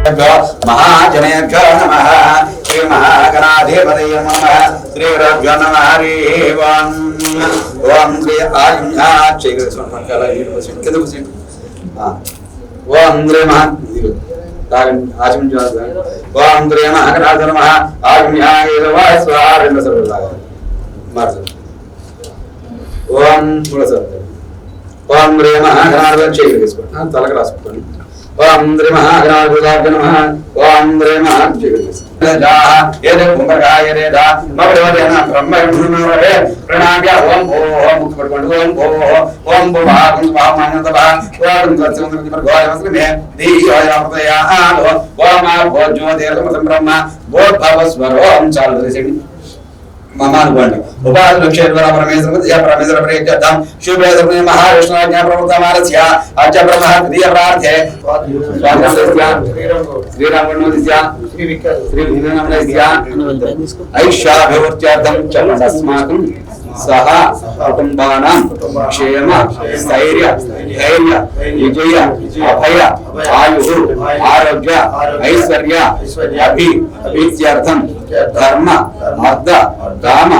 महाजनेभ्यो नमः श्री महागणाधिपतये नमः श्री गुरुभ्यो नमः हरि ओम श्री आयुष्या चेक समर्पण ओम श्री महा आचमन ओम श्री महागणाधिपतये नमः आयुष्या स्वाहा सर्वदा ओम ओम श्री महागणाधिपतये चेक तलक राసుకోండి ओम श्री महागणाधिपतये नमः ओम श्री महागणाधिपतये येदे कुंभकाय रेदा मवदेना ब्रह्मणुनवरे प्रणाम्य ओम ओम मुखपटकोंड ओम ओम भवागं स्वामानंदभा ओम दर्शनंदि प्रगोय वस्मे दीयोयापतया आलो ओम भोजो देवतम ब्रह्म बोध भवस्वर ओम चालुदेसेंడి ममानुगोंడి उपास लक्ष्यद्वारा परमेश्वर या परमेश्वर प्रेक्षतां शुभ्रदर्पणे महाविष्णुज्ञा प्रमुखमारस्य अच्च ब्रह्म द्वितीय प्रार्थे स्वागतस्य श्रीरामवर्णोदिस्य श्री विक्रमनामस्य ऐश्वर्याभिवृद्ध्यर्थं च अस्माकं सह कुटुंबानां क्षेम स्थैर्य धैर्य विजय अभय आयु आरोग्य ऐश्वर्य अभिवृद्ध्यर्थं धर्म अर्थ काम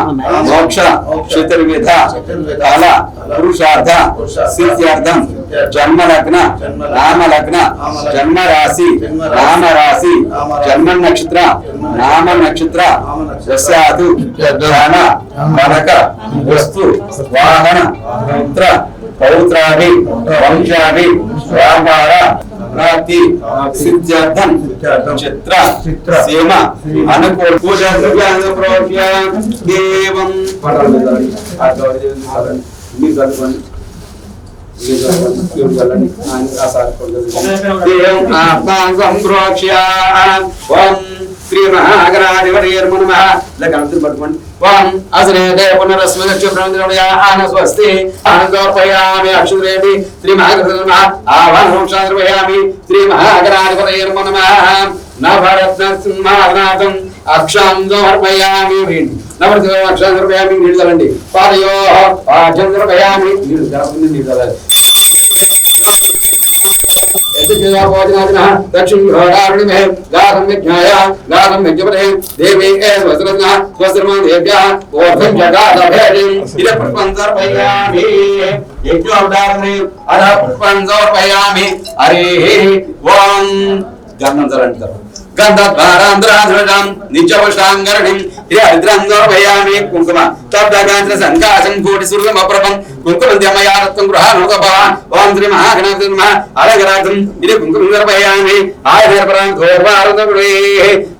मोक्ष चतुर्विध फल पुरुषार्थ सिद्ध्यर्थं जन्म लग्न नाम लग्न जन्म राशि नाम राशि जन्म नक्षत्र नाम नक्षत्र दशादु धन कनक वस्तु वाहन पुत्र पौत्रादि वंशादि व्यापार प्राप्ति सिद्ध्यर्थं चित्र सीम अनुकूल पूजा द्रव्यान् प्रोक्ष्य देवं पठनम् श्री महागणाधिपतये नमः लग्नांतर पठकोंడి ओम अजनेदे पुनरस्मगच्छ ब्रह्मदेवया आनस्वस्ति आनंदोर्पयामि अक्षुरेणि श्री महागणाधिपतये नमः आवाहनोक्षाद्रवयामि श्री महागणाधिपतये नमः नवरत्न सिंहासनाथं अक्षांदोर्पयामि नवरत्न अक्षांदोर्पयामि निडलंడి पादयो आचंद्रपयामि निडलंడి दक्षिण घोड़ारण्य में गाधम विज्ञाय गाधम विज्ञपते देवी वस्त्रज्ञ वस्त्रमान देव्याः ओर्धं जगादभेदिं इद पुष्पंसर्पयामि यज्ञोपदारणे अध पुष्पंसर्पयामि हरिः ओम गन्धं धरणं गंधद्वारांध्राधृतं नित्यपुष्टांगरणिं हरिद्रांगोपयामि कुंकुम तब्दगांत्र संकाशं कोटि सुरगमप्रभं कुंकुमद्यमयारत्वं गृहाणोदभा ओम श्री महागणाधिपतये नमः अलगराजं इति कुंकुमर्पयामि आयर्परां घोरवारदगुणे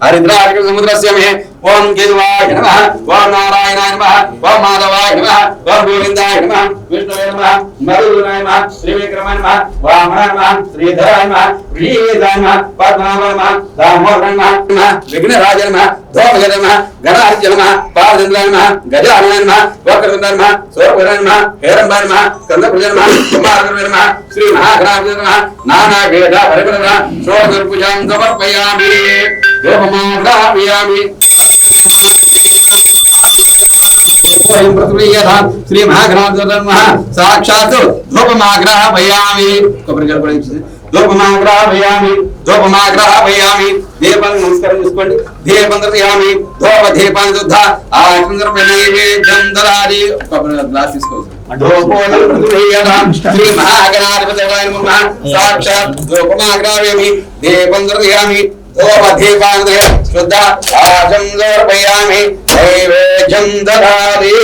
हरिद्रार्क समुद्रस्य मे ओम केतवाय नमः ओम नारायणाय नमः ओम माधवाय नमः ओम गोविंदाय नमः विष्णुवे नमः मरुदनाय नमः श्रीविक्रमाय नमः वामनाय नमः श्रीधराय नमः प्रियदाय नमः पद्मनाभाय नमः दामोदराय नमः विघ्नराजाय नमः धूमकेतवे नमः गणार्चाय नमः पार्वतीन्द्राय नमः गजाननाय नमः वक्रतुण्डाय नमः सूर्यपुत्राय नमः हेरम्बाय नमः स्कंदपुत्राय नमः कुमारगुरुवे नमः श्री महागणाधिपतये नमः नानावेद परिपूर्ण षोडशपूजां समर्पयामि धूपमाग्रापयामि श्री महागणाधिपतये नमः साक्षात् धूपमाग्रापयामि धूपमाग्रापयामि दीपं नमस्कारं చేసుకోండి दीपं दर्शयामि धूप दीपान शुद्ध आचमन नैवेद्यं ददामि ग्लास తీసుకోండి श्री महागणाधिपतये नमः साक्षात् धूपमाग्रापयामि दीपं दर्शयामि धूप दीपान शुद्ध आचमन नैवेद्यं ददामि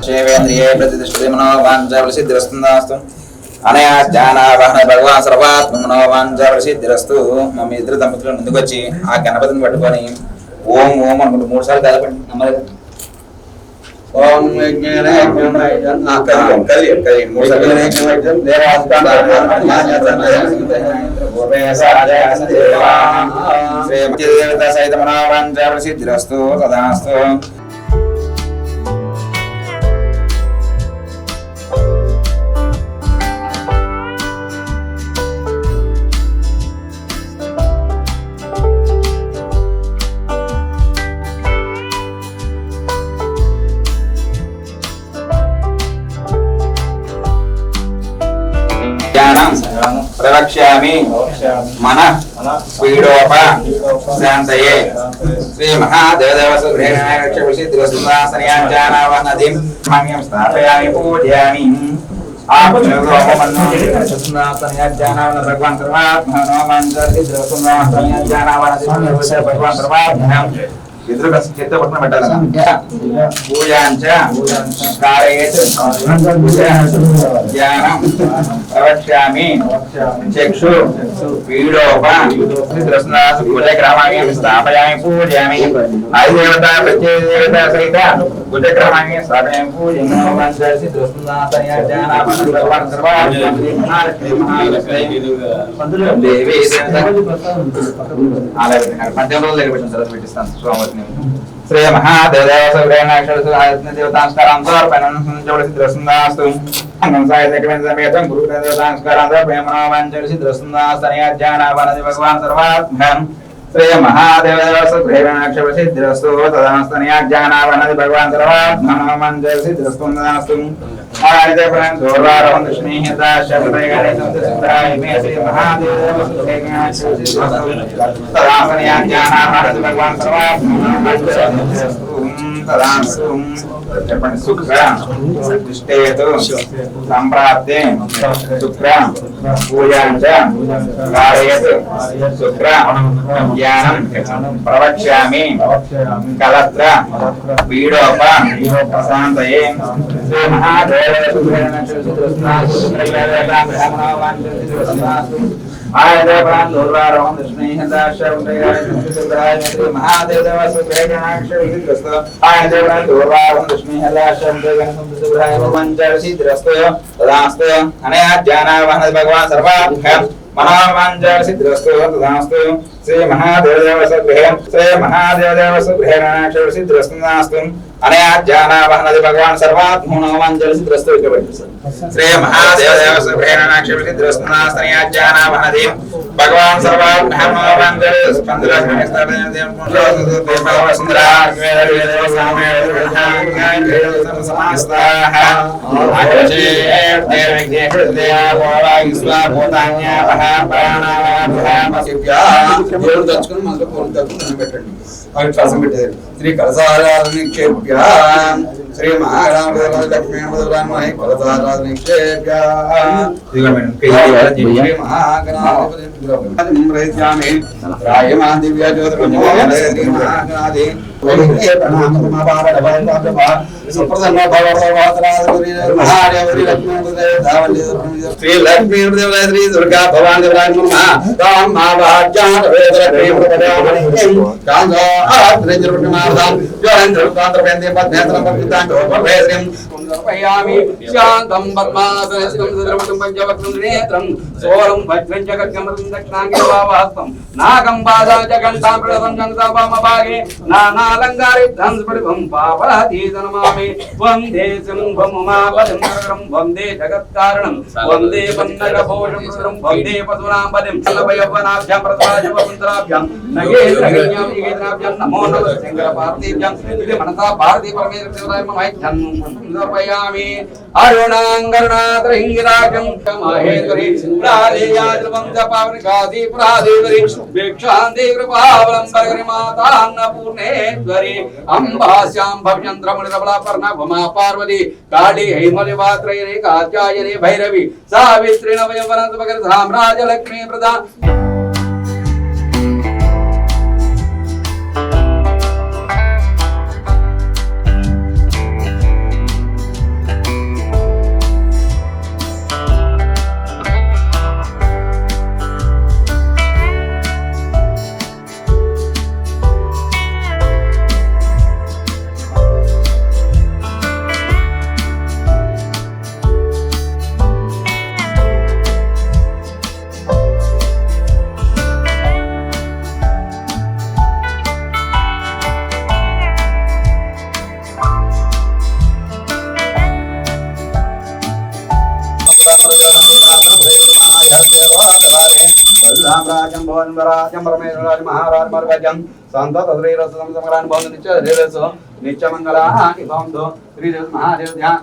शिवेन्द्रिये प्रतिष्ठिते मनोवाञ्छाफलसिद्धिरस्तु अनया ज्ञानावाहन भगवान् सर्वात्म मनोवाञ्छाफलसिद्धिरस्तु मम इద్దరు దంపతులు ముందుకు వచ్చి ఆ గణపతిని పట్టుకొని ఓం ఓం అనుకుంటూ 3 సార్లు కలపండి నమ్మలేదు ఓం యజ్ఞేనే యజ్ఞమయజన్ కలియం 3 సార్లు యజ్ఞమయజన్ దేవాస్కాంత దేవతా సహిత మనోవాञ्छाफलसिद्धिरस्तु తదాస్తు ప్రవక్ష్యామి మన పీడోప శాంతయే శ్రీ మహాదేవదేవసురేణాక్షవిషిద్రసుందాసనయాంజానావనదిం మాన్యం స్థాపయామి పూజయామి భగవాన్ చిత్తపట్నం పెట్టాలి పూజాంచ కారయేత్ జ్ఞానం ప్రవక్ష్యామి చక్షు పీడోప కుజగ్రామాన్ని స్థాపయామి పూజయామి ఆదిదేవత ప్రత్యేకదేవత సహిత కుజగ్రామాన్ని స్థాపయామి పూజయామి దేవి పంచమ రోజులు పెట్టిన తర్వాత పెట్టిస్తాను స్వామి శ్రీ మహాదేవదేవతాంస్కారం సమర్పణంస్తు సాహిత్యం గురుదేవతాంస్కారం భగవాన్ సర్వాత్మం శ్రీ మహాదేవదేవసిద్ధిరస్తు తదాస్తనయాజ్ఞానావనది భగవాన్ సర్వాత్మనోమంజసిద్ధిరస్తు సంప్రాప్తే శుక్ర పూజాంచ కారయేత్ శుక్ర జ్ఞానం ప్రవక్ష్యామి కలత్ర పీడోప శాంతయే శ్రీ భగవాన్ సర్వాభ్యం మనోమంజసిద్ధిరస్తు తదాస్తు శ్రీ మహాదేవదేవసుగృహేణాక్షసిద్ధిరస్తు అనయా జ్ఞానావహనది భగవాన్ సర్వాత్మనోమంజసిద్ధిరస్తు శ్రీ మహాదేవదేవసుగృహేణాక్షసిద్ధిరస్తు అనయా జ్ఞానావహనది భగవాన్ శ్రీ కలసారాధనిక్షేప్య శ్రీ మహారామలక్ష్మీ కలసారాధనిక్షేప్య శ్రీ మహాగణాధిపతి రాయమా దివ్య జ్యోతిర్మహాగణాధి శ్రీ లక్ష్మీ శ్రీ దుర్గా భవాని శాంతం పద్మాసనం పంచవక్రం నేత్రం సోరం భద్రం జగత్కమృతం దక్షిణాంగే భావాస్తం నాగం బాధాజగంతాం ప్రదం జంతామభాగే నానాలంకారి ధన్స్పడివం పాపరాధీతనమామి వందే సింహముమాపదం నగరం వందే జగత్కారణం వందే పన్నగభూషం వందే పశూనాంపదిం సల్లవయవనాభ్యాం ప్రతాజవపుంతరాభ్యాం నగేంద్రగణ్యాం యుగేంద్రాభ్యాం నమో నమః శంకర పార్థిభ్యాం ఇది మనసా భారతీ పరమేశ్వరాయ మమైత్యం సమర్పయామి అరుణాంగరుణాద్రహింగిరాజం మహేశ్వరి ప్రాదేయాద్రవంత పావనికాది ప్రాదేవరి భిక్షాంతి కృపావలంబరగరి మాతా అన్నపూర్ణేశ్వరి అంబాస్యాం భవ్యంద్రమునిరబలా పర్ణభమా పార్వతి కాళీ హైమలివాత్రయనే కాత్యాయనే భైరవి సావిత్రి నవయవనంతమగర సామ్రాజ్యలక్ష్మీ ప్రదా రాజం భవన్వరాజం పరమేశ్వరాజ మహారాజ మర్గజం సంత తద్రీరసం సమరాన్ భవన్ నిత్య ధీరసో నిత్య మంగళాని భవంతు శ్రీదేవ మహాదేవ ధ్యాన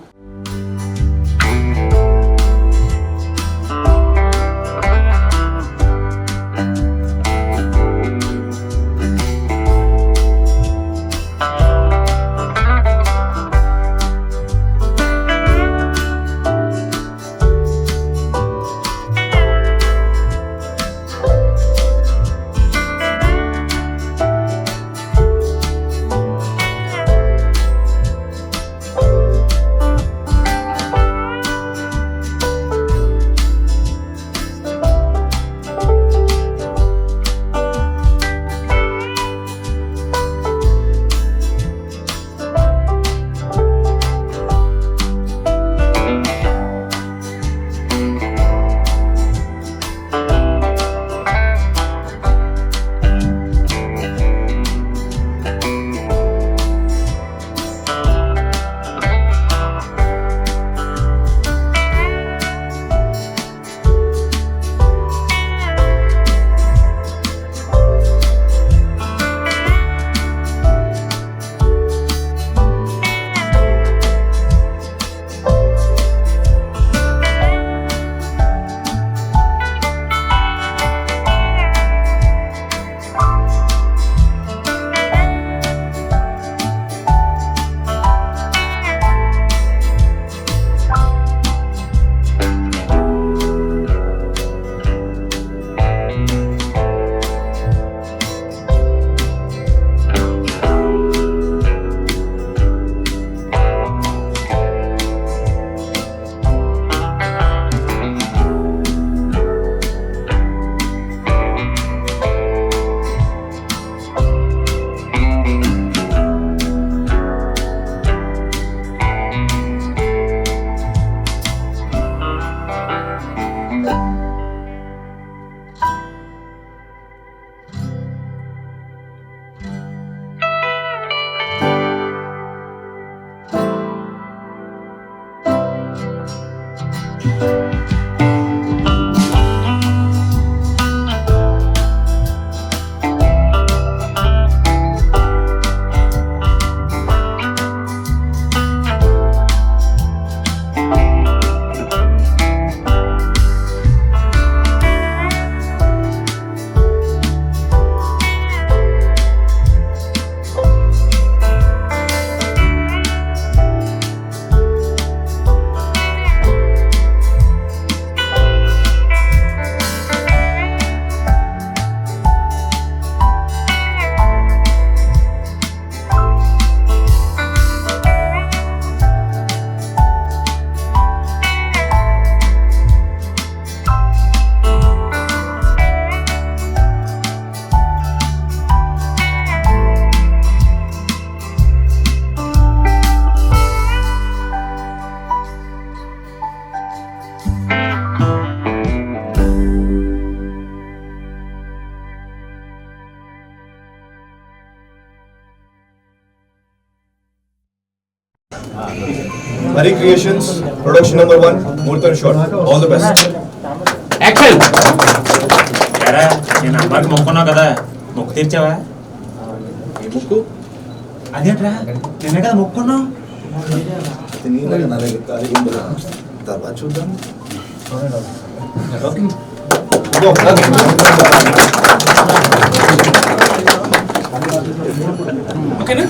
Hari Creations, production number 1, Murthan Short. All the best. Action! ఎరా నేను అమ్మాయికి మొక్కున్నావు కదా మొక్కు తీర్చావా? ఏ ముక్కు? అదేంట్రా నిన్నే కదా మొక్కున్నావు. తర్వాత చూద్దాం. ఓకేనా?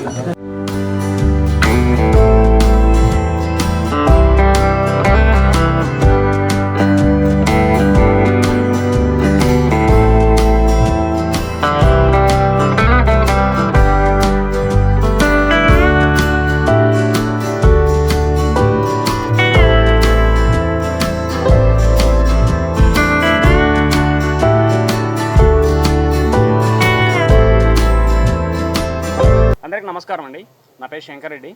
అందరికీ నమస్కారం అండి. నా పేరు శంకర్ రెడ్డి.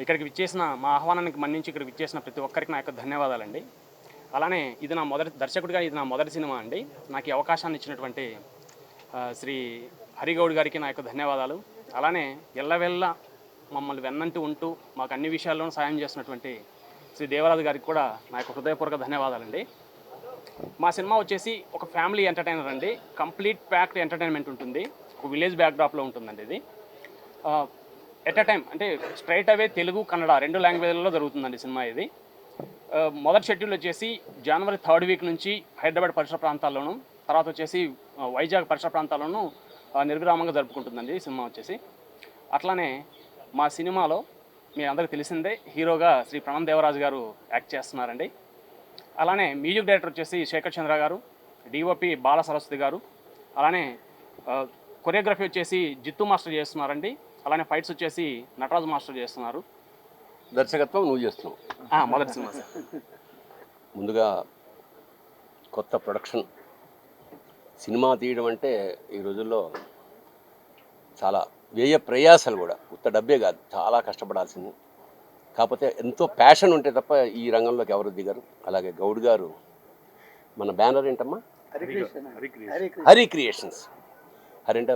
ఇక్కడికి విచ్చేసిన మా ఆహ్వానానికి మన్నించి ఇక్కడికి విచ్చేసిన ప్రతి ఒక్కరికి నా యొక్క ధన్యవాదాలండి. అలానే ఇది నా దర్శకుడిగా ఇది నా మొదటి సినిమా అండి. నాకు ఈ అవకాశాన్ని ఇచ్చినటువంటి శ్రీ హరిగౌడ్ గారికి నా యొక్క ధన్యవాదాలు. అలానే ఎల్లవెల్ల మమ్మల్ని వెన్నంటూ ఉంటూ మాకు అన్ని విషయాల్లోనూ సాయం చేసినటువంటి శ్రీ దేవరాజు గారికి కూడా నా యొక్క హృదయపూర్వక ధన్యవాదాలండి. మా సినిమా వచ్చేసి ఒక ఫ్యామిలీ ఎంటర్టైనర్ అండి. కంప్లీట్ ప్యాక్డ్ ఎంటర్టైన్మెంట్ ఉంటుంది. ఒక విలేజ్ బ్యాక్డ్రాప్లో ఉంటుందండి ఇది. ఎట్ అ టైం అంటే స్ట్రైట్ అవే తెలుగు కన్నడ 2 లాంగ్వేజ్లలో జరుగుతుందండి సినిమా ఇది. మొదటి షెడ్యూల్ వచ్చేసి జనవరి 3rd వీక్ నుంచి హైదరాబాద్ పరిసర ప్రాంతాల్లోనూ, తర్వాత వచ్చేసి వైజాగ్ పరిసర ప్రాంతాల్లోనూ నిర్విరామంగా జరుపుకుంటుందండి ఈ సినిమా వచ్చేసి. అట్లానే మా సినిమాలో మీ అందరికీ తెలిసిందే హీరోగా శ్రీ ప్రణం దేవరాజు గారు యాక్ట్ చేస్తున్నారండి. అలానే మ్యూజిక్ డైరెక్టర్ వచ్చేసి శేఖర్ చంద్ర గారు, డిఓపి బాల సరస్వతి గారు, అలానే కొరియోగ్రఫీ వచ్చేసి జిత్తు మాస్టర్ చేస్తున్నారండి. అలానే ఫైట్స్ వచ్చేసి నటరాజు మాస్టర్ చేస్తున్నారు. దర్శకత్వం నువ్వు చేస్తున్నావు. మొదటి సినిమా సార్. ముందుగా కొత్త ప్రొడక్షన్ సినిమా తీయడం అంటే ఈ రోజుల్లో చాలా వ్యయ ప్రయాసాలు కూడా, ఉత్త డబ్బే కాదు, చాలా కష్టపడాల్సింది. కాకపోతే ఎంతో ప్యాషన్ ఉంటే తప్ప ఈ రంగంలోకి ఎవరు దిగరు. అలాగే గౌడ్ గారు, మన బ్యానర్ ఏంటమ్మా? హరి క్రియేషన్స్. హరి అంటే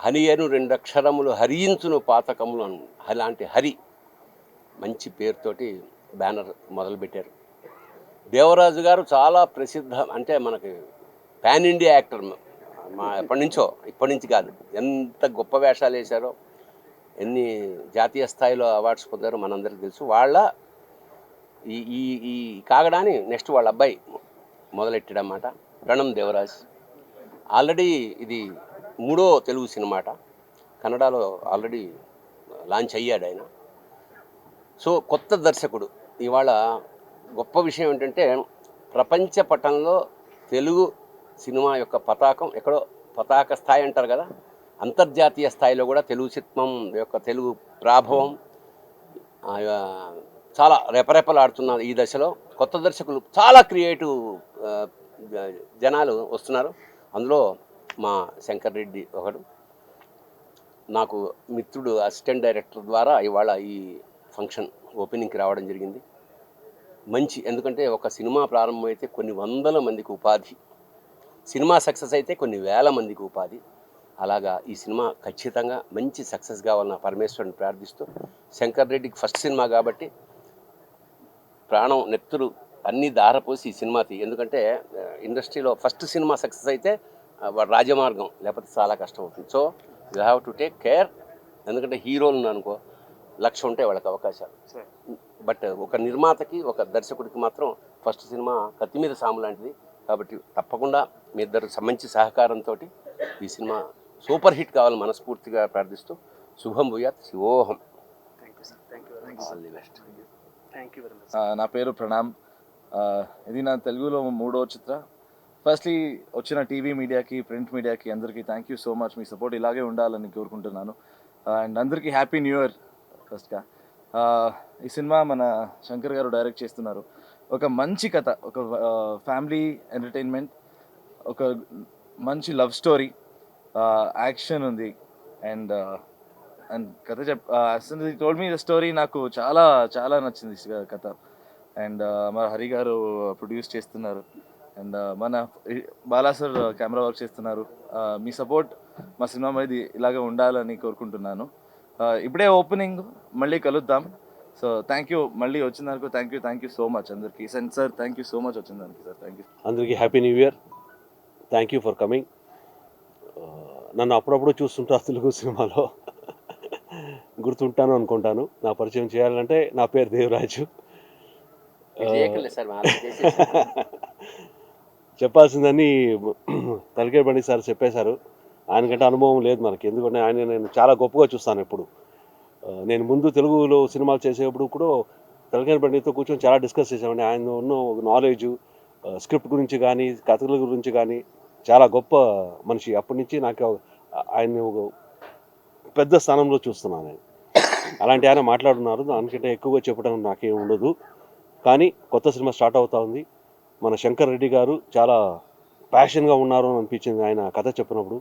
హని అను 2 అక్షరములు హరించును పాతకములు అను. అలాంటి హరి మంచి పేరుతోటి బ్యానర్ మొదలుపెట్టారు. దేవరాజు గారు చాలా ప్రసిద్ధ, అంటే మనకి పాన్ ఇండియా యాక్టర్. మా ఇప్పటి నుంచి కాదు, ఎంత గొప్ప వేషాలు వేశారో, ఎన్ని జాతీయ స్థాయిలో అవార్డ్స్ పొందారో మనందరికీ తెలుసు. వాళ్ళ ఈ ఈ ఈ కాగడాని నెక్స్ట్ వాళ్ళ అబ్బాయి మొదలెట్టాడన్నమాట, ప్రణం దేవరాజ్. ఆల్రెడీ ఇది 3వ తెలుగు సినిమాట. కన్నడలో ఆల్రెడీ లాంచ్ అయ్యాడు ఆయన. సో కొత్త దర్శకుడు. ఇవాళ గొప్ప విషయం ఏంటంటే ప్రపంచ పటంలో తెలుగు సినిమా యొక్క పతాకం ఎక్కడో, పతాక స్థాయి అంటారు కదా, అంతర్జాతీయ స్థాయిలో కూడా తెలుగు చిత్రం యొక్క తెలుగు ప్రాభవం చాలా రెపరెపలాడుతున్న ఈ దశలో కొత్త దర్శకులు చాలా క్రియేటివ్ జనాలు వస్తున్నారు. అందులో మా శంకర్ రెడ్డి ఒకడు, నాకు మిత్రుడు, అసిస్టెంట్ డైరెక్టర్ ద్వారా ఇవాళ ఈ ఫంక్షన్ ఓపెనింగ్కి రావడం జరిగింది. మంచి, ఎందుకంటే ఒక సినిమా ప్రారంభమైతే కొన్ని వందల మందికి ఉపాధి, సినిమా సక్సెస్ అయితే కొన్ని వేల మందికి ఉపాధి. అలాగా ఈ సినిమా ఖచ్చితంగా మంచి సక్సెస్ కావాలని పరమేశ్వరుని ప్రార్థిస్తూ, శంకర్ రెడ్డికి ఫస్ట్ సినిమా కాబట్టి ప్రాణం నెత్తురు అన్నీ దారపోసి ఈ సినిమా ఎందుకంటే ఇండస్ట్రీలో ఫస్ట్ సినిమా సక్సెస్ అయితే రాజమార్గం, లేకపోతే చాలా కష్టం అవుతుంది. So you have to take care. ఎందుకంటే హీరోలు అనుకో 1,00,000 ఉంటాయి వాళ్ళకి అవకాశాలు, బట్ ఒక నిర్మాతకి, ఒక దర్శకుడికి మాత్రం ఫస్ట్ సినిమా కత్తి మీద సాము లాంటిది. కాబట్టి తప్పకుండా మీ ఇద్దరు మంచి సహకారంతో ఈ సినిమా సూపర్ హిట్ కావాలని మనస్ఫూర్తిగా ప్రార్థిస్తూ, శుభం భూయాత్, శివోహం. All the best. నా పేరు ప్రణామ్. ఇది నా తెలుగులో 3వ చిత్ర. ఫస్ట్లీ వచ్చిన టీవీ మీడియాకి, ప్రింట్ మీడియాకి అందరికీ thank you so much. Me support ఇలాగే ఉండాలని కోరుకుంటున్నాను. అండ్ అందరికీ హ్యాపీ న్యూ ఇయర్. ఫస్ట్గా ఈ సినిమా మన శంకర్ గారు డైరెక్ట్ చేస్తున్నారు. ఒక మంచి కథ, ఒక ఫ్యామిలీ ఎంటర్టైన్మెంట్, ఒక మంచి లవ్ స్టోరీ, యాక్షన్ ఉంది. అండ్ కథ అసలు టోల్డ్ మీ ద స్టోరీ, నాకు చాలా చాలా నచ్చింది కథ. అండ్ మన హరి గారు ప్రొడ్యూస్ చేస్తున్నారు. అండ్ మన బాలా సార్ కెమెరా వర్క్ చేస్తున్నారు. మీ సపోర్ట్ మా సినిమా మీద ఇలాగే ఉండాలని కోరుకుంటున్నాను. ఇప్పుడే ఓపెనింగ్, మళ్ళీ కలుద్దాం. సో థ్యాంక్ యూ, మళ్ళీ వచ్చినందుకు థ్యాంక్ యూ సో మచ్ అందరికీ. Sir thank you so much వచ్చినందుకు సార్, థ్యాంక్ యూ. అందరికీ happy new year. Thank you for coming. నన్ను అప్పుడప్పుడు చూస్తుంటా తెలుగు సినిమాలో, గుర్తుంటాను అనుకుంటాను. నా పరిచయం చేయాలంటే నా పేరు దేవరాజు. చెప్పాల్సిందని తలకే బండి సార్ చెప్పేశారు. ఆయనకంటే అనుభవం లేదు మనకి, ఎందుకంటే ఆయన నేను చాలా గొప్పగా చూస్తాను ఎప్పుడు. నేను ముందు తెలుగులో సినిమాలు చేసేటప్పుడు కూడా తలకే బండితో కూర్చొని చాలా డిస్కస్ చేసామండి. ఆయన ఉన్న నాలెడ్జు, స్క్రిప్ట్ గురించి కానీ కథల గురించి కానీ చాలా గొప్ప మనిషి. అప్పటి నుంచి నాకు ఆయన్ని ఒక పెద్ద స్థానంలో చూస్తున్నాను నేను. అలాంటి ఆయన మాట్లాడుతున్నారు, దానికంటే ఎక్కువగా చెప్పడం నాకేం ఉండదు. కానీ కొత్త సినిమా స్టార్ట్ అవుతా ఉంది. మన శంకర్ రెడ్డి గారు చాలా ప్యాషన్గా ఉన్నారు అని అనిపించింది ఆయన కథ చెప్పినప్పుడు.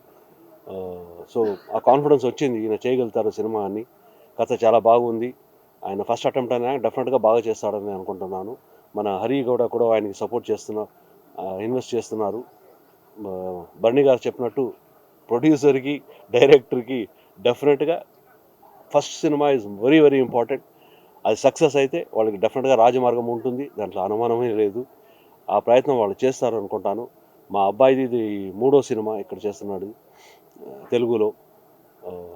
సో ఆ కాన్ఫిడెన్స్ వచ్చింది, ఈయన చేయగలుగుతారు సినిమా అని. కథ చాలా బాగుంది. ఆయన ఫస్ట్ అటెంప్ట్ అయినా డెఫినెట్గా బాగా చేస్తాడని అనుకుంటున్నాను. మన హరి గౌడ కూడా ఆయనకి సపోర్ట్ ఇన్వెస్ట్ చేస్తున్నారు. బర్నీ గారు చెప్పినట్టు ప్రొడ్యూసర్కి డైరెక్టర్కి డెఫినెట్గా first cinema is very very important. అది సక్సెస్ అయితే వాళ్ళకి డెఫినెట్గా రాజమార్గం ఉంటుంది, దాంట్లో అనుమానమే లేదు. ఆ ప్రయత్నం వాళ్ళు చేస్తారు అనుకుంటాను. మా అబ్బాయిది ఇది 3వ సినిమా ఇక్కడ చేస్తున్నాడు తెలుగులో.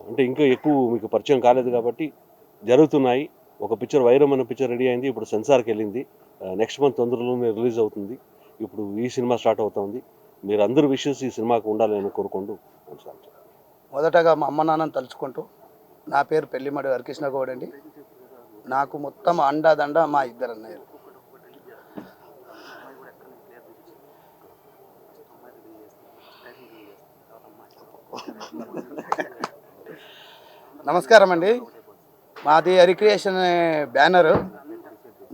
అంటే ఇంకా ఎక్కువ మీకు పరిచయం కాలేదు కాబట్టి జరుగుతున్నాయి. ఒక పిక్చర్ వైరం అనే పిక్చర్ రెడీ అయింది, ఇప్పుడు సెన్సార్కి వెళ్ళింది. నెక్స్ట్ మంత్ తొందరలోనే రిలీజ్ అవుతుంది. ఇప్పుడు ఈ సినిమా స్టార్ట్ అవుతుంది. మీరు అందరూ విషెస్ ఈ సినిమాకు ఉండాలని కోరుకుంటూ. మొదటగా మా అమ్మ నాన్నని తలుచుకుంటూ, నా పేరు పెళ్లిమడి హరికృష్ణ గౌడ్ అండి. నాకు మొత్తం అండాదండ మా ఇద్దరు అన్నయ్యలు. నమస్కారం అండి. మాది హరిక్రియేషన్ బ్యానర్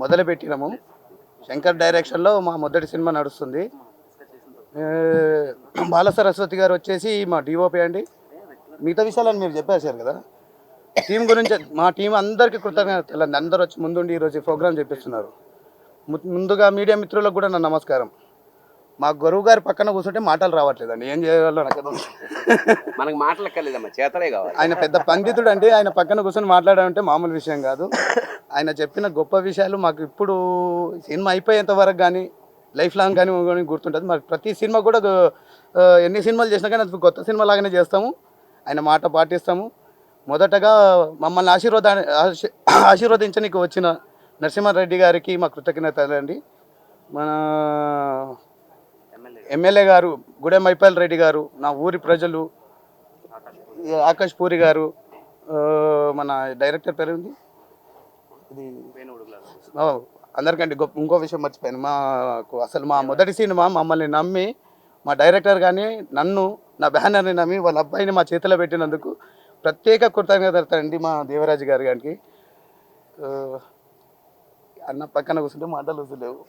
మొదలుపెట్టినాము. శంకర్ డైరెక్షన్లో మా మొదటి సినిమా నడుస్తుంది. బాల సరస్వతి గారు వచ్చేసి మా డిఓపి అండి. మిగతా విషయాలను మీరు చెప్పేశారు కదా. టీం గురించి మా టీం అందరికీ కృతజ్ఞతలు. అందరూ వచ్చి ముందుండి ఈరోజు ప్రోగ్రామ్ చేపిస్తున్నారు. ముందుగా మీడియా మిత్రులకు కూడా నా నమస్కారం. మా గురువు గారి పక్కన కూర్చుంటే మాటలు రావట్లేదండి, ఏం చేయాలో నాకు మనకు మాటలక్కర్లేదమ్మా, చేతలే కావాలి. ఆయన పెద్ద పండితుడు అండి. ఆయన పక్కన కూర్చొని మాట్లాడాలంటే మామూలు విషయం కాదు. ఆయన చెప్పిన గొప్ప విషయాలు మాకు ఇప్పుడు సినిమా అయిపోయేంత వరకు కానీ లైఫ్ లాంగ్ కానీ గుర్తుంటుంది. మరి ప్రతి సినిమా కూడా ఎన్ని సినిమాలు చేసినా కానీ అది కొత్త సినిమా లాగానే చేస్తాము. ఆయన మాట పాటిస్తాము. మొదటగా మమ్మల్ని ఆశీర్వదించడానికి వచ్చిన నరసింహారెడ్డి గారికి మా కృతజ్ఞతలు అండి. మన ఎమ్మెల్యే గారు గుడెం మైపాల్ రెడ్డి గారు, నా ఊరి ప్రజలు, ఆకాష్ పూరి గారు, మన డైరెక్టర్ పేరు ఉంది ఇది అందరికంటే ఇంకో విషయం మర్చిపోయాను. అసలు మా మొదటి సినిమా మమ్మల్ని నమ్మి మా డైరెక్టర్ కానీ నన్ను, నా బ్యానర్ని నమ్మి వాళ్ళ అబ్బాయిని మా చేతిలో పెట్టినందుకు ప్రత్యేక కృతజ్ఞత అండి మా దేవరాజు గారి గారికి. అన్న పక్కన కూర్చుంటే మాటలు వస్తలేవు.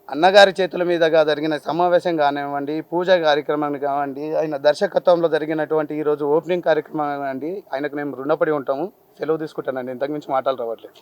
అన్నగారి చేతుల మీదుగా జరిగిన సమావేశం కానివ్వండి, పూజ కార్యక్రమం కానివ్వండి, ఆయన దర్శకత్వంలో జరిగినటువంటి ఈరోజు ఓపెనింగ్ కార్యక్రమం కానివ్వండి, ఆయనకు మేము రుణపడి ఉంటాము. సెలవు తీసుకుంటానండి, ఇంతకుమించి మాటలు రావట్లేదు.